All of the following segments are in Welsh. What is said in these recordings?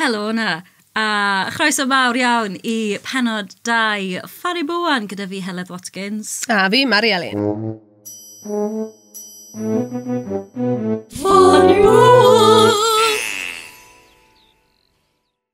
Helo na, a chroeso mawr iawn I penod 2 Funny Bowen gyda fi Heledd Watkins. A fi, Mari Elin. Funny Bowen!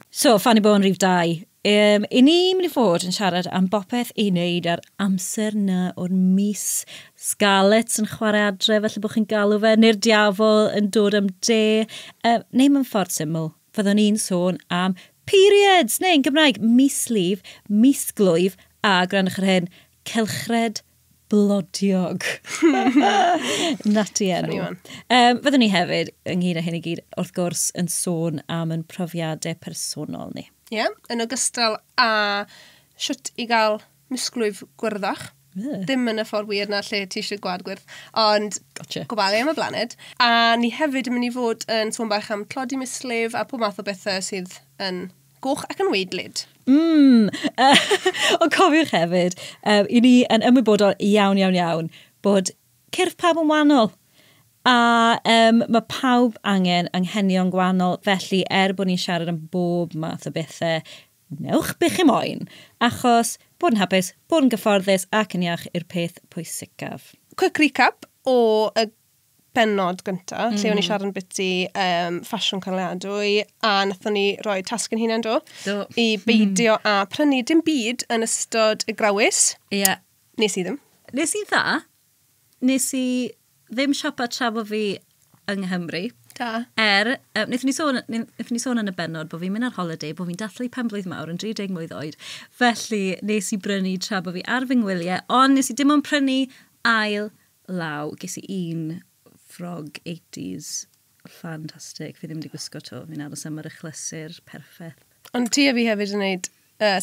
So, Funny Bowen rhif 2. I ni mynd I fod yn siarad am bopeth I wneud ar amser na o'r mis. Scarlett yn chwarae adre, felly bod chi'n galw fe, neu'r diafol yn dod am de. Neu mewn ffordd syml, fyddwn ni'n sôn am periods, neu yn Gymraeg, mislif, misglwyf, a grandwch ar hyn, cylchred blodiog. Nati enw. Fyddwn ni hefyd, ynghyd â hyn I gyd, wrth gwrs, yn sôn am yn profiadau personol ni. Ie, yn ogystal a siwt I gael misglwyf gwyrddach. Ddim yn y ffordd wir na lle ti eisiau gwad gwyrdd, ond gofalu am y blaned. A ni hefyd yn mynd I fod yn sôn bach am clodi mislif a pob math o bethau sydd yn goch ac yn weidlyd. Ond cofiwch hefyd, I ni yn ymwybodol iawn bod cyrff pawb yn wahanol. A mae pawb angen anghenion gwahanol, felly bod ni'n siarad am bob math o bethau, newch bych I moyn, achos bod yn hapus, bod yn gyfforddus ac yn iach i'r peth pwysicaf. Quick recap o y benod gyntaf, lle o'n I siarad yn biti ffasiwn canoliadwy, a nathon ni roi tasg yn hunan do. I beidio a prynu dim byd yn ystod y grawys. Ie. Nes I ddim. Nes I dda. Nes I ddim siopa trafod fi yng Nghymru. Da. Wnaethon ni sôn yn y benod bod fi'n mynd ar holiday, bod fi'n dathlu penblwydd mawr yn 30 mlwydd oed. Felly nes I brynu tra bod fi ar fy ngwyliau, ond nes I dim ond prynu ail law. Ges I un ffrog 80s. Ffantastig. Fi ddim wedi gwisgo to. Fi'n aros am yr ychlysur. Perffaith. Ond ti a fi hefyd yn gwneud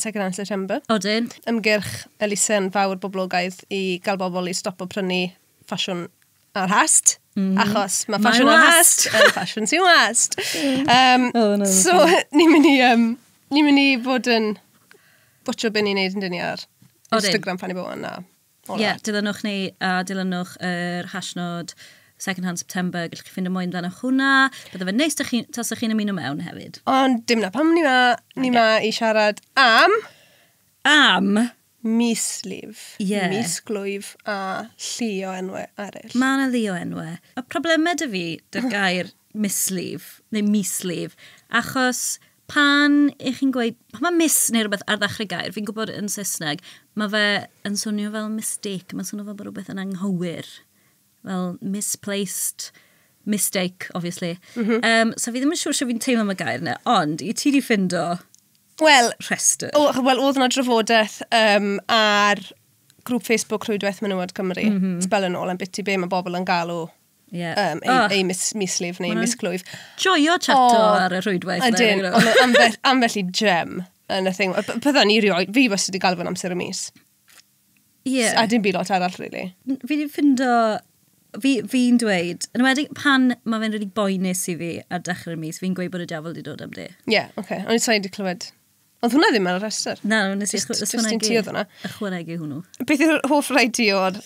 second hand September. Odyn. Ymgyrch Elusen fawr boblogaidd I gael bobl I stopo prynu ffasiwn ar hast. Achos mae ffasiwn ar hast yn ffasiwn sy'n wast. So, ni'n mynd I fod yn bwtio be ni'n neud yn dyn ni ar Instagram Funny Bowen na. Ie, dilynwch ni a dilynwch yr hashnod Second Hand September. Gallwch chi ffind y moyn dan o'ch hwnna. Bydde fe neis tas ych chi'n ymuno mewn hefyd. Ond dim na pam ni ma I siarad am... mislif, misglwyf a llu o enwau eraill. Mae yna llu o enwau. Y problemau dy fi, dy'r gair mislif, neu mislif, achos pan ych chi'n gweud, pan mae mis neu rhywbeth ar ddechrau gair, fi'n gwybod yn Saesneg, mae fe yn swnio fel mistake, mae'n swnio fel bod rhywbeth yn anghywir. Fel misplaced, mistake, obviously. So fi ddim yn siŵr sure fi'n teimlo am y gair yna, ond I ti di ffindo... Wel, rhestr. Oedd yna drafodaeth ar grŵp Facebook Rhwydwaith Menywod Cymru. Sbel yn ôl am biti be mae bobl yn galw ei mislif neu misglwyf. Joio chato ar y rhwydwaith. Ydyn, ambell I gem yn y thing. Pydda ni rioed, fi wastad wedi galw yn amser y mis. A dim byd lot arall, really. Fi wedi ffindo... Fi'n dweud, yn ymwedig pan mae fe'n really boenus I fi ar dechrau'r mis, fi'n gweud bod y diafol wedi dod am de. Ie, oce. Ond I wedi clywed. Ond hwnna ddim ar y rhestr. Na, nes I ychwanegu hwnnw. Beth yw'r hoff rai di o'r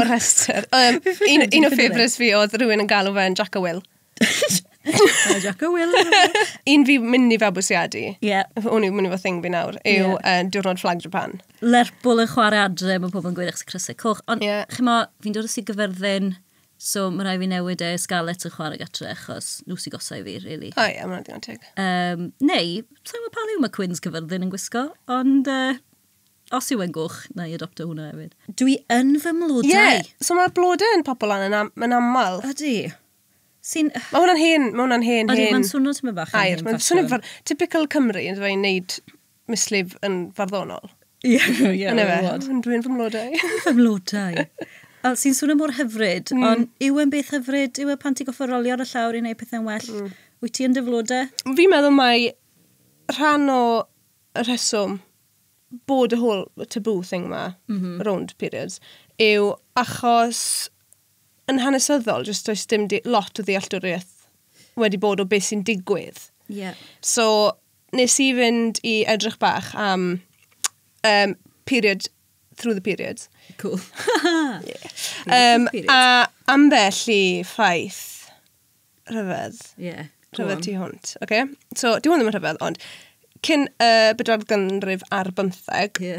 rhestr? Un o ffefrys fi oedd rhywun yn galw fe'n Jack a Will. Jack a Will. Un fi mynd I fabwysiadu. Ie. Hwn yw mynd I fo thing fi nawr. Yw diwrnod Flag Japan. Lerpwl yn chwarae adre, mae pobl yn gweud eich crysau coch. Ond fi'n dod o Gyfyrddin, so mae rai fi newid Scarlett yn chwarae gatre, achos nhw sy'n gosau fi, really. O ie, mae'n digon teg. Neu, sa'n gwybod pan yw mae Queen's Gyfyrddin yn gwisgo, ond os yw e'n goch, na I adopto hwnna hefyd. Dwi yn fy mlodau. Ie, so mae'r blodau yn pobl yn aml. Ydy. Mae hwnna'n hen. Ydy, mae'n swnio ti'n bach yn hen ffasiwn. Mae'n swnio typical Cymru yn dweud wneud mislif yn farddonol. Ie, dwi'n fy mlodau. Fy mlodau. Sy'n swnio mor hyfryd, ond yw e'n beth hyfryd? Yw e pan ti goffa rolio ar y llawr I wneud pethau'n well? Wyt ti yn dyflodau? Fi'n meddwl mai rhan o y rheswm bod y whole taboo thing ma, around periods, yw achos yn hanesyddol, jyst oes dim lot o ddealltwriaeth wedi bod o beth sy'n digwydd. So, nes I fynd I edrych bach am period through the periods. Cool. A ambell I ffaith rhyfedd. rhyfedd tu hwnt. Okay? So, di hwn ddim yn rhyfedd, ond cyn bedwar ganrif ar 15,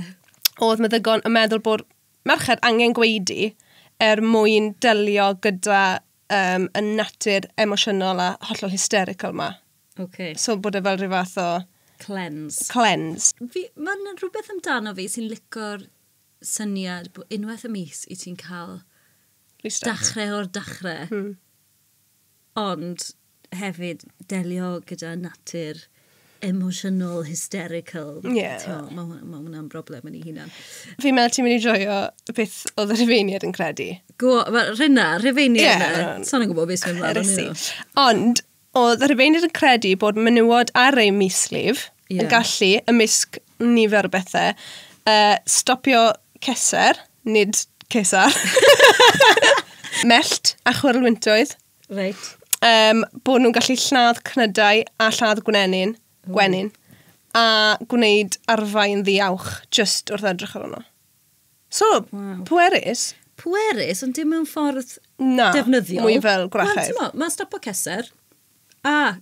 oedd meddygon yn meddwl bod merched angen gweidi mwyn delio gyda y natur emosiynol a hollol hysterical ma. Okay. So, bod e fel rhyw fath o... Cleanse. Mae'n rhywbeth amdano fi sy'n licor syniad bod unwaith y mis i ti'n cael dachrau o'r dachrau. Ond hefyd delio gyda natur emotional, hysterical. Yeah. Mae hwnna'n broblem yn ei hunan. Fi'n meddwl ti'n mynd i joio beth oedd y Rhufeiniad yn credu. Rhufeiniad. Sa'n yn gwybod beth sy'n ymlaen. Ond, oedd y Rhufeiniad yn credu bod menywod ar ei mislif yn gallu, ymysg nifer o bethau, stopio ceser, nid cesar, mellt a chwrlwyntoedd. Reit. Bod nhw'n gallu lladd cnydau a lladd gwenyn, a gwneud arfau'n ddiawch just wrth edrych ar hwnnw. So, pwerus. Pwerus, ond dim mewn ffordd Na, defnyddiol. mwy fel gwrachedd. Mae'n stopio ceser. A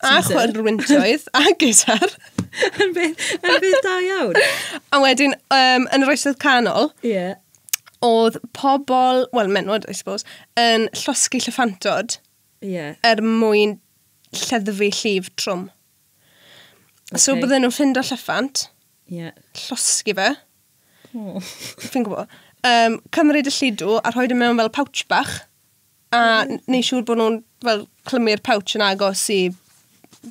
chwrlwyntoedd, a cesar. Yn beth da iawn. A wedyn, yn yr oesoedd canol, oedd pobl, wel, menwod, I suppose, yn llosgu llyffantod mwyn lleddfu llif trwm. So, bydden nhw'n ffind o llyffant, llosgu fe, fi'n gwybod, cymryd y llidw a rhoi mewn fel pouch bach, a neu siŵr bod nhw'n fel clymu'r pouch yn agos i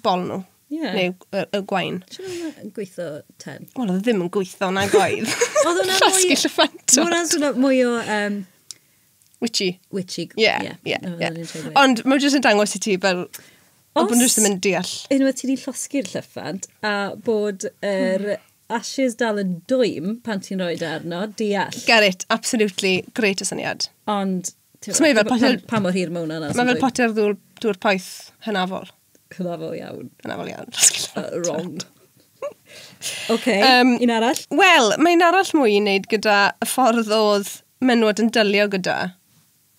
bol nhw. Neu y gwain. Siwr yn gweithio ten? Wel, oedd ddim yn gweithio na gwaith. Llosgu llyffantod. Mae hwnna'n mwy o... Witchy. Yeah. Ond mae'n jyst yn dangos i ti fel... Ond bod nhw'n jyst yn mynd deall. Unwaith ti wedi llosgu'r llyffant a bod yr ashes dal yn dwym pan ti'n rhoi arno, deall. Get it, absolutely great o syniad. Ond... Pa mor hir mewn yna? Mae fel poter dŵr poeth hynafol. Hynafol iawn. Hynafol iawn. Wrong. Un arall? Wel, mae'n arall mwy i wneud gyda y ffordd oedd menwod yn dylio gyda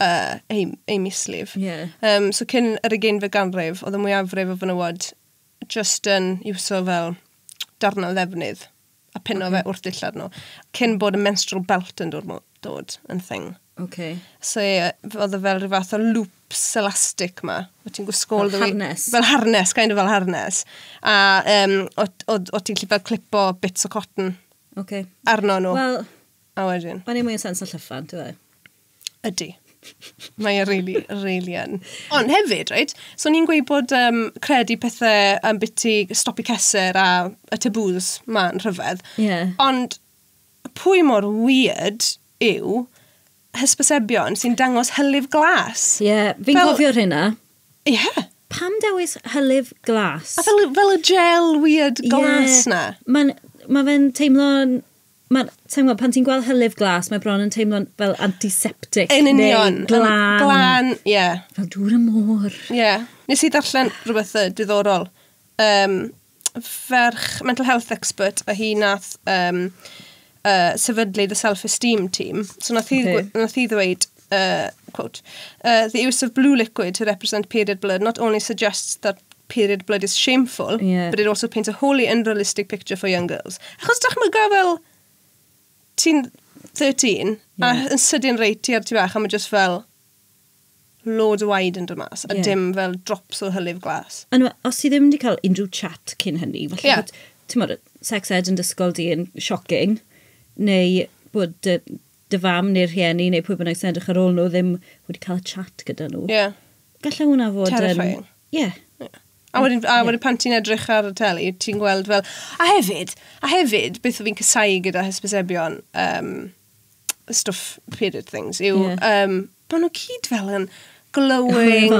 ei mislif. So cyn yr 20 ganrif, oedd y mwyafrif o fenywod just yn iwso fel darnau ddefnydd a pino fe wrth dillad nhw. Cyn bod y menstrual belt yn dod yn thing. So oedd e fel rhyw fath o loops elastic ma. O ti'n gwisgol... Fel harness. Fel harness, kind of fel harness. A o ti'n lli fel clipo bits o cotton arno nhw. Wel, a wedyn. Mae'n ei mwy o sens o llyffant, yw e? Ydy. Mae e really yn. Ond hefyd, right? So ni'n gweud bod credu pethau am biti stopi ceser a y taboos ma'n rhyfedd. Ond pwy mor weird yw hysbysebion sy'n dangos hylif glas. Fi'n cofio'r hynna. Pam dewis hylif glas? A fel y gel weird glas na. Mae fe'n teimlo'n... pan ti'n gweld hylif glas, mae bron yn teimlo'n fel antiseptic. Yn union. Glan. Fel dŵr y môr. Nes i ddarllen rhywbeth diddorol. Ferch mental health expert, a hi nath sefydlu the self-esteem team. So nath hi ddweud, quote, the use of blue liquid to represent period blood not only suggests that period blood is shameful, but it also paints a wholly unrealistic picture for young girls. Achos dychmyga fel ti'n 13, a yn sydyn reit ti ar ti bach, a mae just fel loads o waid yn dod mas, a dim fel drops o hylif glas. Os ti ddim wedi cael unrhyw chat cyn hynny, falle bod, ti'n modd, sex ed yn dysgol di yn shocking, neu bod dy fam neu'r rhieni neu pwy bynnag sy'n edrych ar ôl nhw ddim wedi cael y chat gyda nhw. Gallai hwnna fod yn... Terrifying. A wedyn pan ti'n edrych ar y teli, ti'n gweld fel... A hefyd, beth o fi'n cysau gyda hysbysebion stuff period things, yw maen nhw cyd fel yn glowing, a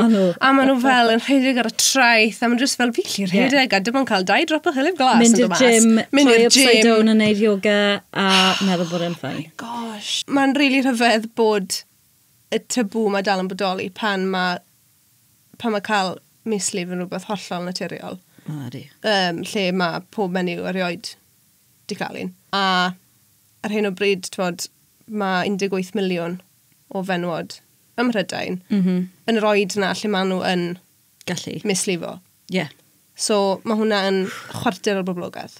maen nhw fel yn rhedeg ar y traeth, a maen nhw just fel ffili rhedeg, a dim ond cael 2 drop o hylif glas yn dod mas. Mynd i'r gym, troi upside down yn neud yoga, a meddwl bod e'n ffain. Gosh. Mae'n rili rhyfedd bod y tabw mae dal yn bodoli pan mae cael mislif yn rhywbeth hollol naturiol. Lle mae pob menyw erioed di cael un. A ar hyn o bryd, mae 18 miliwn o fenwod ym Mhrydain yn yr oed yna lle maen nhw yn Gallu. mislifo. Yeah. So mae hwnna yn chwarter o'r boblogaeth.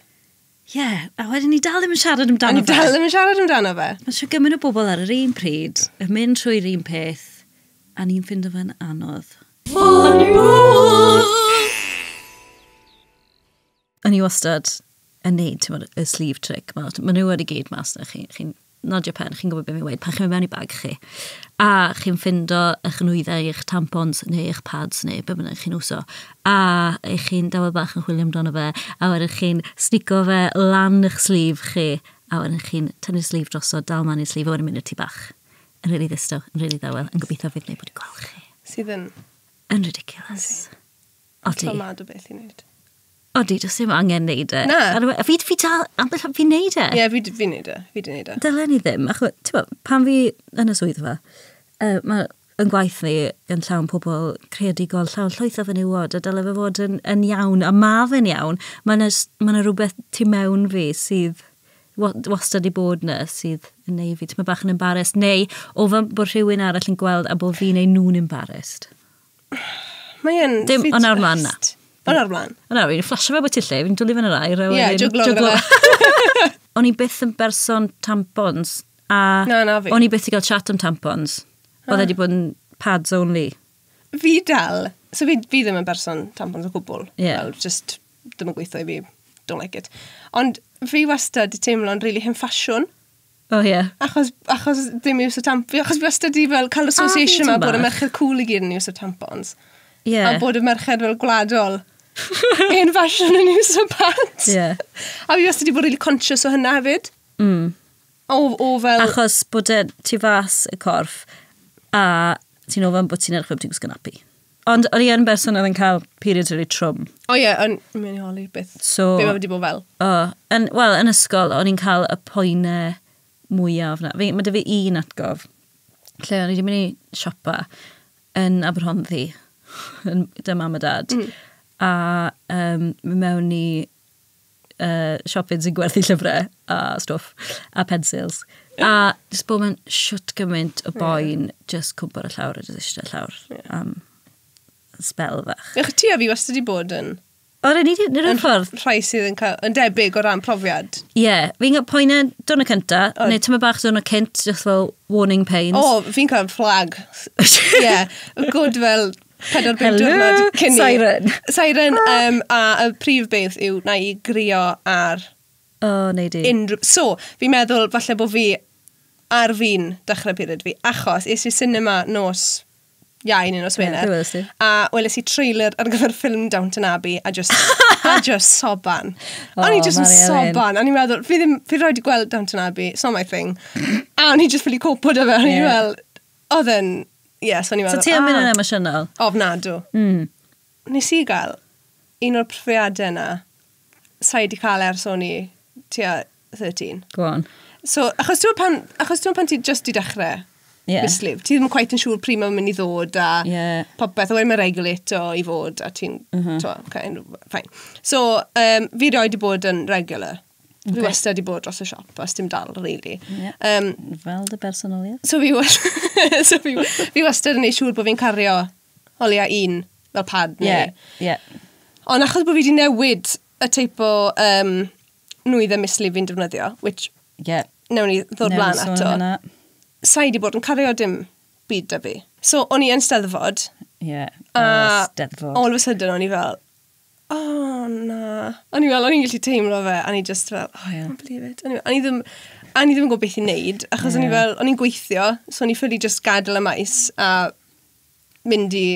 Yeah, a wedyn ni dal ddim yn siarad amdano A ni dal ddim yn siarad amdano fe. Mae eisiau gymaint o bobl ar yr un pryd, yn mynd trwy'r un peth, a ni'n ffindo fe'n anodd. O'n i wastad yn neud y sleeve trick. Mae nhw wedi gyd mas na chi'n nodio pen, chi'n gwybod beth mi'n weid, pan chi'n mynd mewn i bag chi. A chi'n ffindo eich nwyddau, eich tampons, neu eich pads, neu be bynnag chi'n wso. A eich chi'n dawel bach yn chwilio amdano fe, a wedyn chi'n snico fe lan eich sleeve chi, a wedyn chi'n tynnu'r sleeve drosodd, dal man i'r sleeve, a wedyn mynd i'r tu bach. Yn rili ddistaw, yn rili ddawel, yn gobeithio fydd neu bod i gweld chi. Sydd yn... Yn ridiculous. Odi. Tromad o beth i wneud. Odi, does ddim angen neud e. Na. Fi dal, ambell fi'n neud e. Ie, fi di neud e. Fi di neud e. Dylen ni ddim. Pan fi yn y swyddfa, mae yn gwaith ni yn llawn pobl creadigol, llawn llwyth o fenywod, a dyle fe fod yn iawn, a ma fe'n iawn. Mae yna rhywbeth tu mewn fi sydd wastad i bod na, sydd yn neud fi, ti'n bach yn embarrassed, neu o fan bod rhywun arall yn gweld a bod fi neu nhw'n embarrassed. Mae yn... Dim, ond ar mlaen na. Ond ar blaen. Ond ar, fi'n fflasio fe bod ti lle, fi'n dwlu fe'n yr air. Ie, jwglo. O'n i byth yn berson tampons, a Na fi. o'n i byth i gael chat am tampons. Oedd wedi bod yn pads only. Fi dal. So fi ddim yn berson tampons o gwbl. Yeah. Well, just ddim yn gweithio i fi. Don't like it. Ond fi wastad di teimlo'n really hyn ffasiwn. Oh, ie. Yeah. Achos ddim i wso tampons. Achos fi wastad di fel cael association ma bod y merched cool i gyd yn iwso tampons. Ie. A bod y merched fel gwladol yn fashion yn iwso pads. Ie. A fi wastad di bod really conscious o hynna hefyd. O fel... Achos bod ti fas y corff, a ti'n ofyn bod ti'n edrych ti'n gwisgo napi. Ond o'n i yn berson oedd yn cael periods really trwm. O ie, yn mynd i holi beth. So, be wedi bod fel? Wel, yn ysgol, o'n i'n cael y poenau mwyaf na. Mae dy fi un atgof, lle o'n i wedi mynd i siopa yn Aberhonddu, dy mam a dad. A mewn i siopyn sy'n gwerthu llyfrau a stwff, a pensils. A jyst bod mewn siwt gymaint o boen, just cwmpo'r y llawr a jyst eisiau llawr am spel fach. Ych ti a fi wastad wedi bod yn... O'r un ffordd? Rhai sydd yn debyg o ran profiad. Ie, fi'n cael poenau dwrnod cynta, neu tyma bach dwrnod cynt, just fel warning pains. Fi'n cael flag. Ie, good fel 4-5 diwrnod cynni. Siren. Siren, a y prif beth yw na i grio ar... neu di. So, fi'n meddwl falle bod fi ar fi'n dechrau period fi, achos es i cinema nos Iau neu nos Wener. A weles i trailer ar gyfer ffilm Downton Abbey a just soban. O'n i just yn soban. O'n i'n meddwl, fi roi di gweld Downton Abbey, it's not my thing. A o'n i just ffili copo dy fe. O'n i'n meddwl, oedd yn, yes, o'n i'n meddwl. So ti yn mynd yn emosiynol? Ofnadw. Nes i gael un o'r profiadau yna, sa'i di cael ers o'n i tua 13. Go on. So, achos ti'n pan ti just i dechrau, mislif. Ti ddim yn quite yn siŵr pryd mae'n mynd i ddod a popeth, a wedyn mae'n regulator i fod a ti'n, fine. So, fi roi di bod yn regular. Fi wastad di bod dros y siop, a dim dal, really. Fel dy bersonoliaeth. So, fi wastad yn ei siŵr bod fi'n cario holia un fel pad neu. Ond achos bod fi di newid y teip o nwyddau mislif fi'n defnyddio, which newn ni ddod blaen ato. Sa'i di bod yn cario dim byd da fi. So, o'n i yn steddfod. Steddfod. All of a sudden, o'n i fel, na. O'n i'n gallu teimlo fe, a ni just fel, I can't believe it. O'n i ddim yn gwybod beth i'n neud, achos o'n i'n gweithio, so o'n i ffili just gadael y maes, a mynd i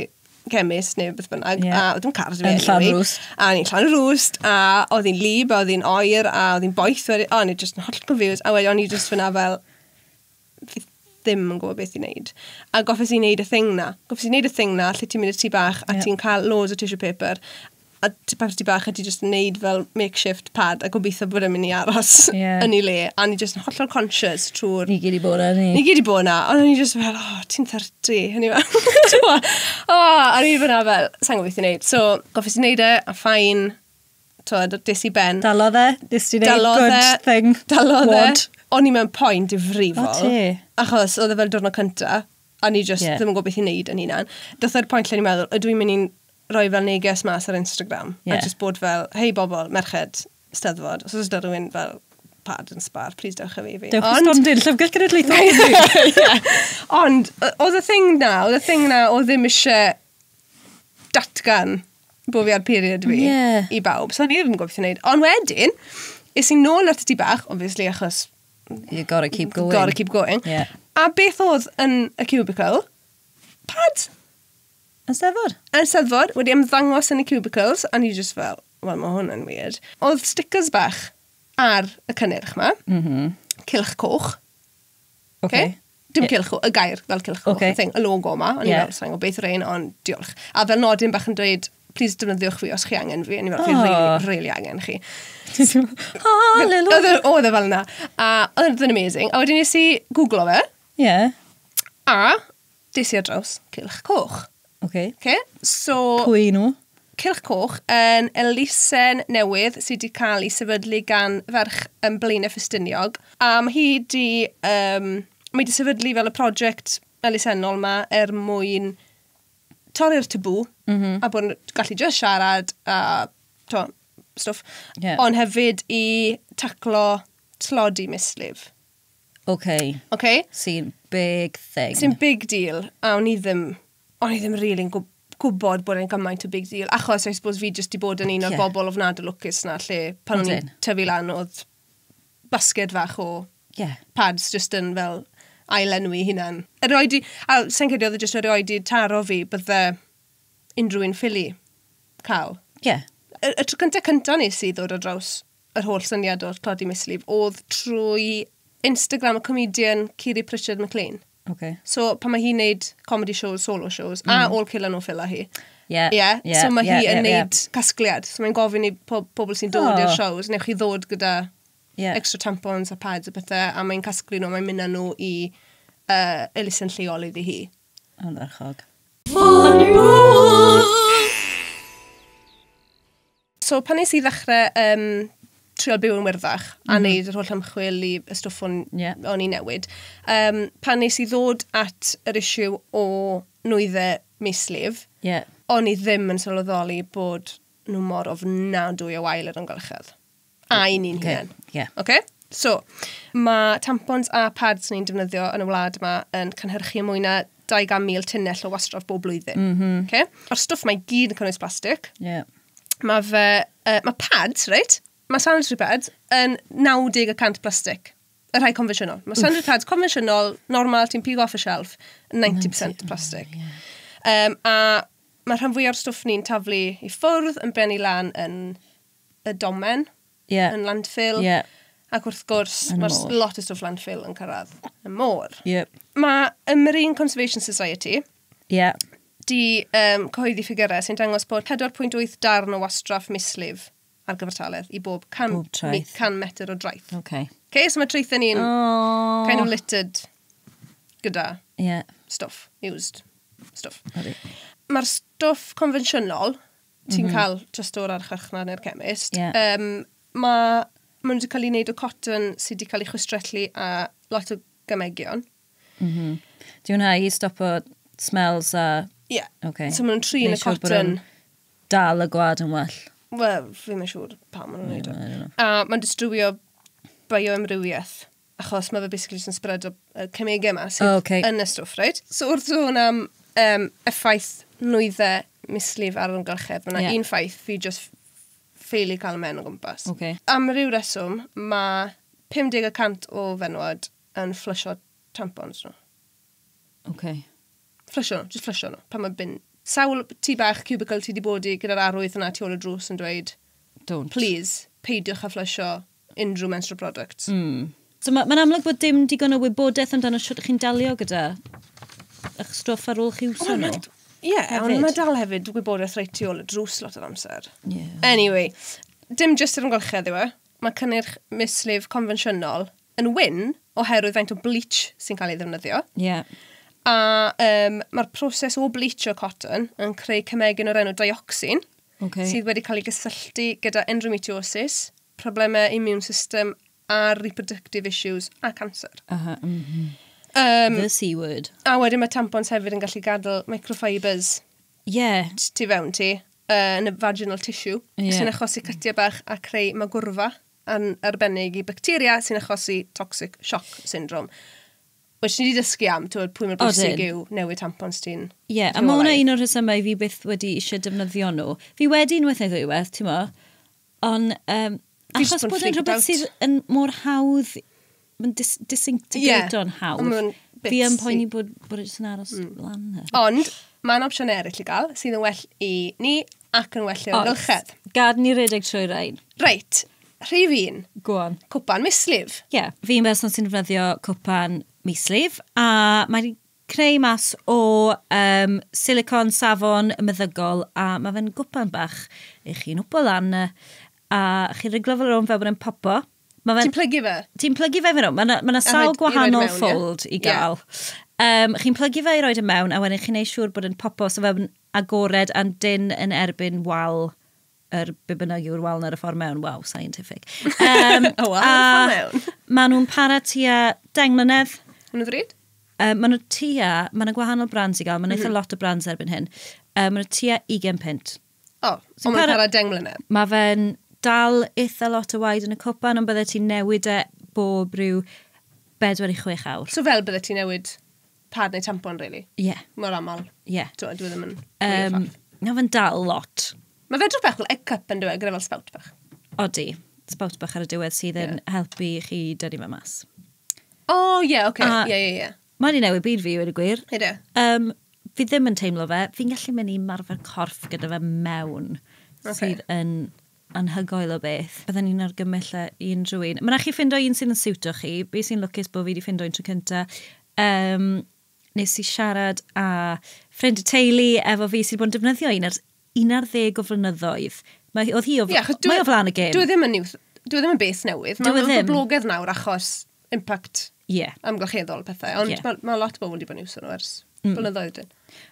chemist neu beth bynnag, a oedd yn car. Yn Llanrwst. A ni'n Llanrwst, a oedd hi'n lib, a oedd hi'n oer, a oedd hi'n boeth, a o'n i just yn holl confused, a wedi o'n i just fyna fel, ddim yn gwybod beth i'n neud. A goffes i'n neud y thing na. Lle ti'n mynd i'r tŷ bach a ti'n cael loads o tissue paper. A papur tŷ bach a ti'n just neud fel makeshift pad a gobeithio bod yn mynd i aros yn ei le. A ni just yn hollol conscious trwy'r... Ni gyd i bod na. Ni gyd i bod na. Ond ni just fel, ti'n 30. A ni fyna fel, sa'n gwybod beth i'n neud. So, goffes i'n neud e, a ffain, des i ben. Dalodd e? Des i neud good thing? Dalodd e. O'n i mewn point difrifol. O ti? Achos oedd e fel diwrnod cynta, a ni just ddim yn gwybod beth i'n neud yn hunan. Dytho'r point lle ni'n meddwl, ydw i'n mynd i'n rhoi fel neges mas ar Instagram. Yeah. A just bod fel, hei bobl, merched, steddfod. Os oes da rhywun fel pad yn spar, please dewch â fi. Dewch yn stondyn, llyfgell genedlaethol. Ond, oedd y thing na, oedd ddim eisiau datgan bod fi ar period fi i bawb. So, ni ddim yn gwybod beth i wneud. Ond wedyn, is i'n nôl ar ti bach, obviously, achos You gotta keep going. Gotta keep going. Yeah. A beth oedd yn y cubicle? Pad. Yn steddfod? Yn steddfod, wedi ymddangos yn y cubicles, a ni just fel, wel, mae hwn yn weird. Oedd stickers bach ar y cynnyrch ma. Cilch coch. Okay. Dim cilch coch, y gair fel cilch coch. Okay. Y logo ma. O'n i fel, sa'n gwybod beth rhain, ond diolch. A fel nodyn bach yn dweud, please defnyddiwch fi os chi angen fi. A ni fel, fi really angen chi. Hallelujah. Oedd e fel yna. A oedd e'n amazing. A wedyn nes i googlo fe. Yeah. A des i ar draws cilch coch. Okay. So, Pwy nhw? Cilch Coch yn elusen newydd sydd wedi cael ei sefydlu gan ferch yn Blaenau Ffestiniog. A mae hi wedi sefydlu fel y prosiect elusennol ma mwyn torri'r tabw a bod yn gallu just siarad a stwff. Yeah. Ond hefyd i taclo tlodi mislif. Okay. Sy'n big thing. Sy'n big deal. A o'n i ddim really gwybod bod e'n gymaint o big deal. Achos, I suppose, fi jyst i bod yn un o'r bobl ofnad o lwcus na, lle pan o'n i'n tyfu lan oedd basged fach o pads jyst yn fel ailenwi hunan. A sy'n credu oedd jyst erioed i taro fi bydde unrhyw un ffili cael. Y tro cynta nes i ddod ar draws yr holl syniad o'r tlodi mislif oedd trwy Instagram y comedian Kiri Pritchard McLean. So, pan mae hi'n neud comedy shows, solo shows, a all kill no filler hi. So mae hi yn neud casgliad. So mae'n gofyn i pobl sy'n dod i'r shows, newch chi ddod gyda extra tampons a pads a bethau, a mae'n casglu nhw, mae'n mynd â nhw i elusen lleol iddi hi. Yn ddarchog. So, pan nes i ddechrau trial byw yn wirddach a wneud yr holl ymchwil i y stwff o'n i newid. Pan nes i ddod at yr issue o nwyddau mislif, o'n i ddim yn sylweddoli bod nhw mor ofnadwy o wael yr ymgylchedd. A i ni'n hyn. So, mae tampons a pads ni'n defnyddio yn y wlad yma yn cynhyrchu mwy na 200,000 tunnell o wastraff bob blwyddyn. O'r stwff mae gyd yn cynnwys plastig. Mae pads, reit? Mae sanitary pads yn 90% plastig. Y rhai confensiynol. Mae sanitary pads confensiynol, normal, ti'n pig off y shelf, 90% plastig. A mae rhan fwy o'r stwff ni'n taflu i ffwrdd, yn benni lan yn y domen, yn landfill. Ac wrth gwrs, mae lot o stwff landfill yn cyrraedd y môr. Mae y Marine Conservation Society di cyhoeddi ffigurau sy'n dangos bod 4.8 darn o wastraff mislif ar gyfartaledd i bob 100 metr o draeth. So mae traethau ni'n kind of littered gyda stuff, used stuff. Mae'r stuff confensiynol, ti'n cael just o'r archfarchnad neu'r chemist, mae nhw wedi cael ei wneud o cotton sydd wedi cael ei chwistrellu a lot o gymegion. Di hwnna i stopo smells a... So mae nhw'n trin y cotton. Dal y gwad yn well. Wel, fi'n siŵr pa maen nhw'n wneud o. A mae'n distrywio bioemrywiaeth, achos mae fe basically just yn spread o cymegau yma sydd yn y stwff, right? So wrth sôn am effaith nwyddau mislif ar ymgylchedd, mae'na un ffaith fi just ffeili cael men o gwmpas. Am ryw reswm, mae 50% o fenwad yn flusho tampons nhw. Flusho nhw, pan mae bin... Sawl tu bach cubicle ti di bod i gyda'r arwydd yna tu ôl y drws yn dweud, please, peidiwch a flusho unrhyw menstrual products. So mae'n amlwg bod dim digon o wybodaeth amdano sut chi'n dalio gyda eich stwff ar ôl chi wso nhw. Ond mae dal hefyd wybodaeth reit tu ôl y drws lot o'r amser. Anyway, dim just yr ymgylchedd yw e. Mae cynnyrch mislif confensiynol yn wyn oherwydd faint o bleach sy'n cael ei ddefnyddio. A mae'r proses o bleachio cotton yn creu cymegyn o'r enw dioxin, sydd wedi cael ei gysylltu gyda endometriosis, problemau immune system a reproductive issues a cancer. The C word. A wedyn mae tampons hefyd yn gallu gadael microfibers tu fewn ti, yn y vaginal tissue, sy'n achosi cytiau bach a creu magwrfa yn arbennig i bacteria sy'n achosi toxic shock syndrome. Which ni wedi dysgu am, pwy mae'r bwysig yw newid tampons ti'n... A mae hwnna un o'r rhesymau fi byth wedi eisiau defnyddio nhw. Fi wedi'n weithio ddwywaith, ti'n mo, ond achos bod yn rhywbeth sydd yn mor hawdd, yn disintegrato yn hawdd, fi yn poeni bod jyst yn aros lan. Ond, mae'n opsiwn eraill i gael, sydd yn well i ni ac yn well i'r ymgylchedd. Gad ni redeg trwy rain. Reit, rhif un. Go on. Cwpan mislif. Fi'n person sy'n defnyddio cwpan mislif, a mae'n creu mas o silicon safon meddygol, a mae fe'n gwpan bach i chi'n wbl lan, a chi'n riglo fel rhwng fel bod e'n popo. Ti'n plygu fe? Ti'n plygu fe fe rhwng. Mae'n sawl gwahanol ffwld i gael. Chi'n plygu fe i roed y mewn, a wedyn chi'n neud siŵr bod e'n popo, so fe'n agored a'n dyn yn erbyn wal be bynnag yw'r wal ar y ffordd mewn. Wow, scientific. Y wal ar y ffordd mewn? Maen nhw'n para tua 10 mlynedd. Maen nhw'n ddrud? Maen nhw mae'n gwahanol brands i gael, mae'n eitha lot o brands erbyn hyn. Maen nhw tua 20 pint. Ond mae'n para 10 mlynedd? Mae fe'n dal eitha lot o waid yn y cwpan, ond bydde ti'n newid e bob rhyw 4 i 6 awr. So fel bydde ti'n newid pad neu tampon, really? Mor aml? Dwi ddim yn Mae fe'n dal lot. Mae fe drwy bach fel egg cup yn dweud, gyda fel spout bach. Odi, spout bach ar y diwedd sydd yn helpu chi dynnu fe mas. Mae di newid byd fi wedi gwir. Fi ddim yn teimlo fe. Fi'n gallu mynd i marfer corff gyda fe mewn sydd yn anhygoel o beth. Byddwn ni'n argymell unrhyw un. Mae'n chi ffindo un sy'n siwto chi. Be sy'n lwcus bod fi wedi ffindo un tro cynta. Nes i siarad a ffrind y teulu efo fi sydd bod yn defnyddio 11 o flynyddoedd. Oedd hi mae o flan y gêm. Dwi ddim yn beth newydd. Mae'n boblogaidd nawr achos impact amgylcheddol pethau. Ond mae lot o bobl wedi bod yn iwsio nhw ers blynyddoedd.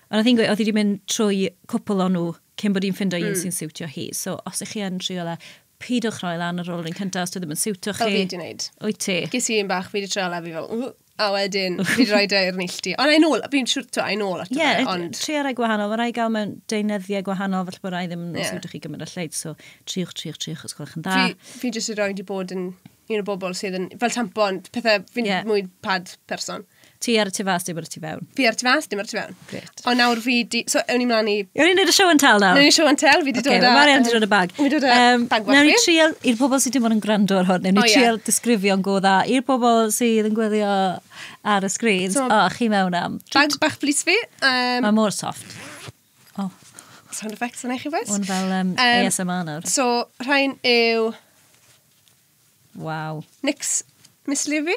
Ond oedd hi'n gweud, oedd hi wedi mynd trwy cwpl o nhw cyn bod hi'n ffindo un sy'n siwtio hi. So os ych chi yn trio le, pidwch roi lan ar ôl yn cyntaf os dwi ddim yn siwtio chi. Fel fi wedi gwneud. Wyt ti? Ges i un bach, fi wedi trio le fi fel... A wedyn, fi wedi rhoi i'r neilltu. Ond ein ôl, fi'n siwr to, ein ôl ato fe. Trio rai gwahanol. Mae rai gael mewn deunyddiau gwahanol, felly bod rai ddim yn siwtio chi gymryd y lleid. So, triwch, os gwelwch yn da. Fi jyst wedi rhoi di bod yn un o bobl sydd yn, fel tampon, pethau, fi'n mwy pad person. Ti ar y tu fas, dim ar y tu fewn. Fi ar y tu fas, dim ar y tu fewn. Great. Ond nawr fi di... So, ewn i mlaen i... Ewn i'n neud y show and tell nawr. Ewn i'n show and tell, fi di dod â... Marian di dod y bag. Fi di dod â bag warffi. Newn ni trial, i'r pobol sydd dim ond yn gwrando ar hwn, newn ni trial disgrifio'n go dda. I'r pobol sydd yn gwylio ar y screens, chi mewn am. Bag bach blis fi. Mae mor soft. Sound effects yn eich i fes? O'n fel ASMR nawr. So, rhain yw... Wow. Nix mislifi.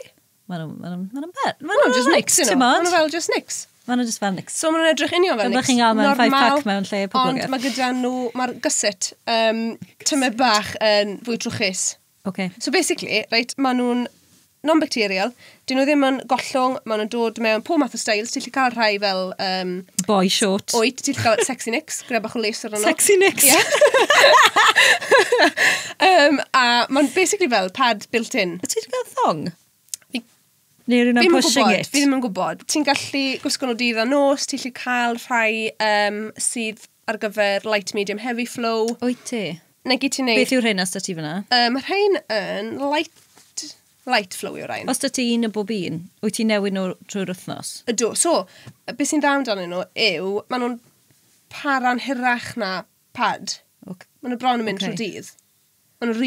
Maen nhw'n bet. Maen nhw'n just nix, you know. Maen nhw'n fel just nix. Maen nhw'n just fel nix. So maen nhw'n edrych union fel nix. Ydych chi'n gael mewn 5-pack mewn lle poblogaidd. Ond mae gyda nhw, mae'r gysit tymau bach yn fwy trwchus. So basically, right, maen nhw'n non-bacterial. Dyn nhw ddim yn gollwng, maen nhw'n dod mewn pob math o styles. Ti'n cael rhai fel... boy short. Oed, ti'n cael sexy nix, gyda bach o lace ar yno. Sexy nix? A mae'n basically fel pad built-in. Ti'n cael thong? Neu rhywun am pushing it? Fi ddim yn gwybod. Ti'n gallu gwisgo nhw dydd a nos, ti'n gallu cael rhai sydd ar gyfer light, medium, heavy flow. Wyt ti? Neu gyd ti'n neud... Beth yw'r rhain os da ti fyna? Mae rhain yn light flow yw'r rhain. Os da ti un y bob un, wyt ti'n newid nhw drwy'r wythnos? Ydw. So, beth sy'n dda amdano nhw yw, maen nhw'n para'n hirach na pad. Maen nhw bron yn mynd trwy dydd. Maen nhw'n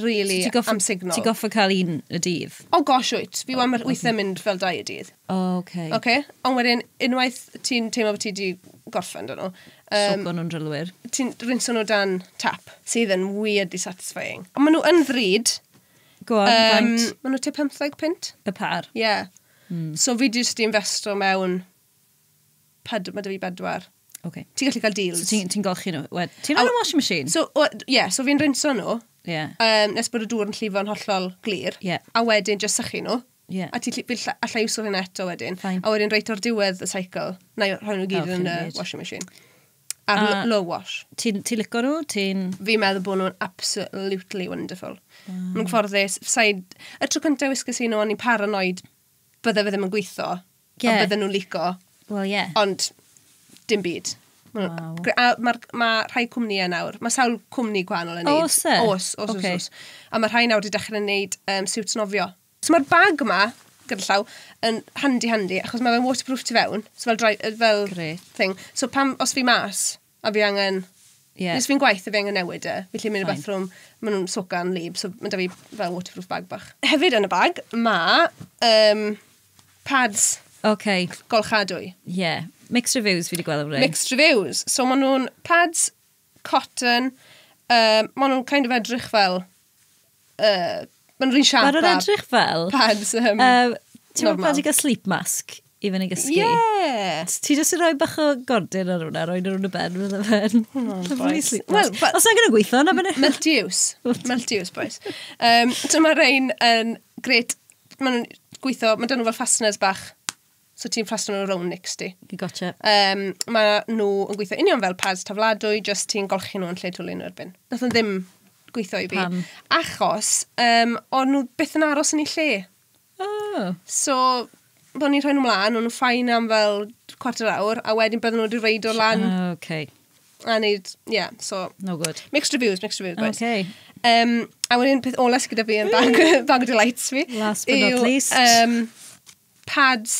really amsignol. Ti'n goffa cael un y dydd? O gosh, wyt. Fi wan weithio mynd fel 2 y dydd. Ond wedyn, unwaith ti'n teimlo bod ti wedi gorffen dyn nhw. Sopo nhw'n drylwyr. Ti'n rinso nhw dan tap, sydd yn weirdly satisfying. Ond maen nhw yn ddrud. Go on, faint? Maen nhw 15 pint. Y par? So fi jyst i investo mewn mae dy fi 4. Ti'n gallu cael deals. So ti'n golchi nhw? Ti'n rhan o washing machine? So fi'n rinso nhw. Nes bod y dŵr yn llifo'n hollol glir. A wedyn just sychu nhw. A ti'n allai iwso hyn eto wedyn. A wedyn reit o'r diwedd y cycle. Na i rhoi nhw gyd yn y washing machine. Ar low wash. Ti'n licio nhw? Fi'n meddwl bod nhw'n absolutely wonderful. Mae'n gyfforddus. Y tro cyntaf wisgus i nhw, o'n i'n paranoid bydde fe ddim yn gweithio. A bydde nhw'n lico. Wel, Ond dim byd. Mae rhai cwmnïau nawr, mae sawl cwmni gwahanol yn neud. Oes e? Oes. A mae rhai nawr wedi dechrau wneud siwts nofio. So mae'r bag yma, gyda llaw, yn handi, achos mae fe'n waterproof tu fewn, so fel thing. So os fi mas, a fi angen... Nes fi'n gwaith a fi angen newid e. Felly mynd i bathroom, maen nhw'n socan lib, so mae da fi fel waterproof bag bach. Hefyd yn y bag, mae pads golchadwy. Mixed reviews fi wedi gweld am Mixed reviews. So maen nhw'n pads cotton, maen nhw'n kind of edrych fel... maen nhw'n siarp. Maen nhw'n edrych fel? Pads Ti'n meddwl pads i gael sleep mask? I fynd i gysgu. Ti jyst yn rhoi bach o gordyn ar hwnna, rhoi nhw'n y ben, fydda fe'n. Os yna'n gyda gweithio, na fyny. Multi-use, boys. So mae rhain yn gret, maen nhw'n gweithio, mae dyn nhw fel fasteners bach, so ti'n fasten nhw round next di. Gotcha. Mae nhw yn gweithio union fel pads tafladwy, just ti'n golchi nhw yn lle twlu nhw erbyn. Nath nhw ddim gweithio i fi. Achos, o'n nhw byth yn aros yn ei lle. So... bod ni'n rhoi nhw mlaen, o'n nhw'n ffain am fel quarter awr, a wedyn bydden nhw wedi reid o'r lan. A neud, so... No good. Mixed reviews, boys. A wedyn peth oles gyda fi yn bag o delights fi. Last but not least. Pads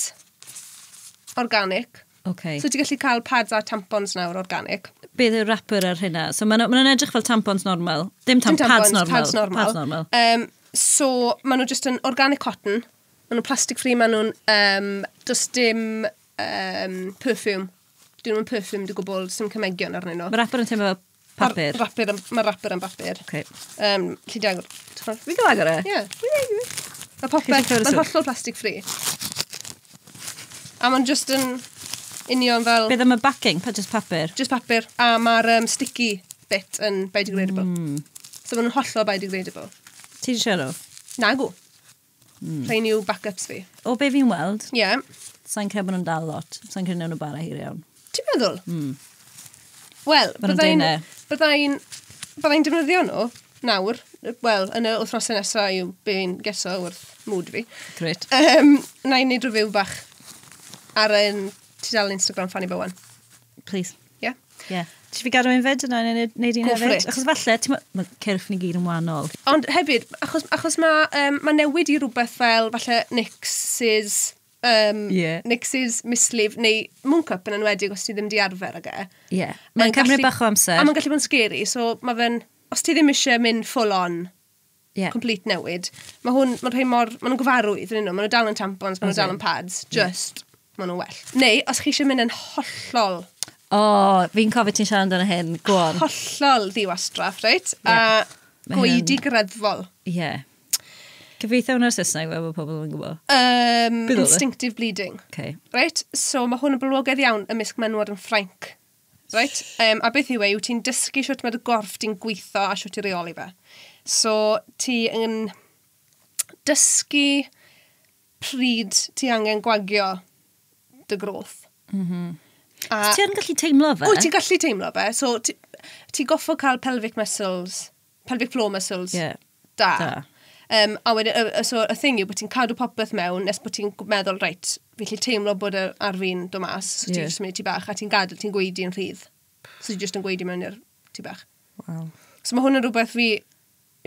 organic. So ti'n gallu cael pads a tampons nawr organic. Beth yw'r wrapper ar hynna? So maen edrych fel tampons normal. Dim pads normal. So maen nhw just yn organic cotton. Maen nhw'n plastic free, maen nhw'n just dim perfume. Dyn nhw'n perfume dy gwbl, dim cymegion arnyn nhw. Mae rapper yn teimlo papur? Mae rapper yn papur. Lly diagor. Fi gael agor e? Mae popeth, mae'n hollol plastic free. A mae'n just yn union fel... Beth am y backing, pa just papur? Just papur. A mae'r sticky bit yn biodegradable. So maen nhw'n hollol biodegradable. Ti di siarad o? Nagw. Rhain yw backups fi. O be fi'n weld? Sa'n credu bod nhw'n dal lot. Sa'n credu nhw'n bara hir iawn. Ti'n meddwl? Wel, byddai'n defnyddio nhw nawr. Wel, yn y wythnosau nesaf yw be fi'n geso wrth mwd fi. Great. Na i'n neud rhyw back ar tudal Instagram Fanny Bowen. Please. Yeah. Ti fi gadw un fyd yna neud un hefyd? Achos falle, mae cyrff ni gyd yn wahanol. Ond hefyd, achos mae newid i rhywbeth fel falle Nix's mislif neu Mooncup yn enwedig os ti ddim di arfer ag e. Mae'n cymryd bach o amser. A mae'n gallu bod yn scary, so mae fe'n, os ti ddim eisiau mynd full on, complete newid, mae nhw'n gyfarwydd, maen nhw dal yn tampons, maen nhw dal yn pads, just, maen nhw'n well. Neu, os chi eisiau mynd yn hollol... fi'n cofio ti'n siarad amdano hyn, go on. Hollol ddiwastraff, reit? A gweidi greddfol. Cyfeithio hwnna'r Saesneg fel bod pobl yn gwybod? Instinctive bleeding. Right? So mae hwn yn blywogaidd iawn ymysg menwod yn Ffrainc. Right? A beth yw yw ti'n dysgu siwt mae'r gorff ti'n gweithio a siwt i reoli fe. So ti yn dysgu pryd ti angen gwagio dy groth. A ti yn gallu teimlo fe? Ti'n gallu teimlo fe. So, ti goffo cael pelvic floor muscles da. A wedyn, so y thing yw bod ti'n cadw popeth mewn nes bod ti'n meddwl, reit, fi lli teimlo bod ar fi'n do mas, so ti'n just mynd ti bach, a ti'n gadael, ti'n gweidi yn rhydd. So ti'n just yn gweidi mewn i'r ti bach. So mae hwn yn rhywbeth fi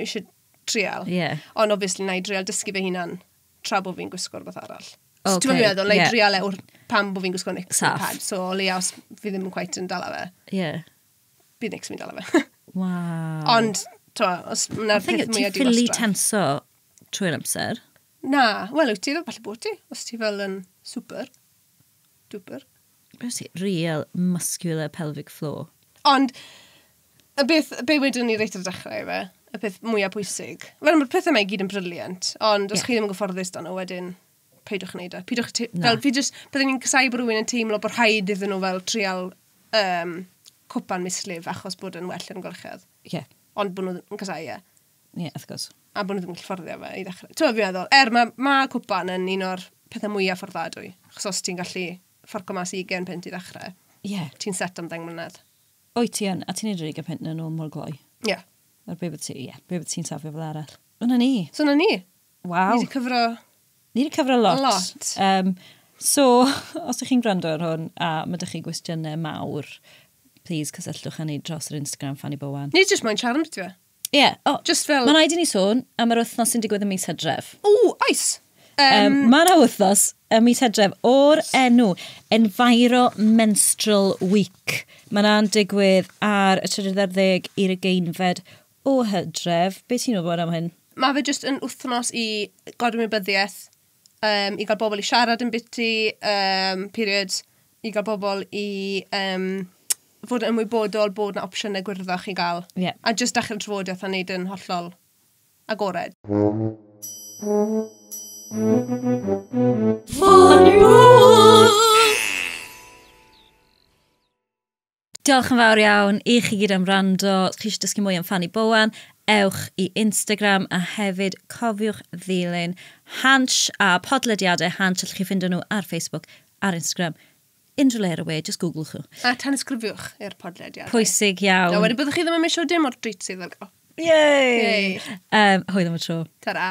eisiau trial. Ond obviously, na i drial dysgu fe hunan tra bod fi'n gwisgo'r beth arall. So ti'n meddwl, na i drial e pam bod fi'n gwisgo Nix yn pad. So o leia os fi ddim yn quite yn dala fe. Bydd Nix yn dala fe. Ond, os yna'r peth mwy o ti'n ffili tenso trwy'r amser? Na, wel wyt ti, falle bod ti. Os ti fel yn super, duper. Beth ti, real muscular pelvic floor. Ond, be wedyn ni reit ar dechrau fe, y peth mwyaf pwysig. Wel, mae'r pethau yma i gyd yn briliant, ond os chi ddim yn gyfforddus dan nhw wedyn, peidwch yn neud e. Byddwn ni'n cysau bod rhywun yn teimlo bod rhaid iddyn nhw fel trial cwpan mislif achos bod yn well yn golchedd. Ond bod nhw'n cysau e. Of course. A bod nhw ddim yn gallu fforddio fe i ddechrau. Ti'n meddwl, mae cwpan yn un o'r pethau mwyaf fforddadwy. Achos os ti'n gallu fforco mas 20 pint i ddechrau, ti'n set am 10 mlynedd. Wyt ti yn, a ti'n neud 20 pint yn ôl mor gloi? Ar be bod ti'n safio fel arall? Yna ni. So yna ni. Waw. Ni wedi cyfro lot. So, os ydych chi'n gwrando ar hwn, a mae ydych chi gwestiynau mawr, please cysylltwch â ni dros yr Instagram Fanny Bowen. Nid jyst mae'n siarad am ti fe. Ie, Just fel... Mae'n rhaid i ni sôn am yr wythnos sy'n digwydd y mis Hydref. O, oes! Mae yna wythnos y mis Hydref o'r enw Enviro Menstrual Week. Mae yna'n digwydd ar y 30 i'r 20 o Hydref. Be ti'n gwybod am hyn? Mae fe jyst yn wythnos i godymwybyddiaeth, i gael bobl i siarad yn biti, periods, i gael bobl i fod yn ymwybodol bod yna opsiynau gwirfoch i gael. Yeah. A jyst dechrau'r trafodaeth a wneud yn hollol agored. Diolch yn fawr iawn i chi gyd am rando. Chi eisiau dysgu mwy am Fanny Bowen, ewch i Instagram a hefyd cofiwch ddilyn Hansh a podlediadau Hansh. Allwch chi ffindo nhw ar Facebook, ar Instagram. Unrhyw le ar y we, just googlwch nhw. A tanysgrifiwch i'r podlediad. Pwysig iawn. Na, wedi byddwch chi ddim yn mysio dim o'r dreit sydd ar gael. Yay! Hwyl am y tro. Ta-ra!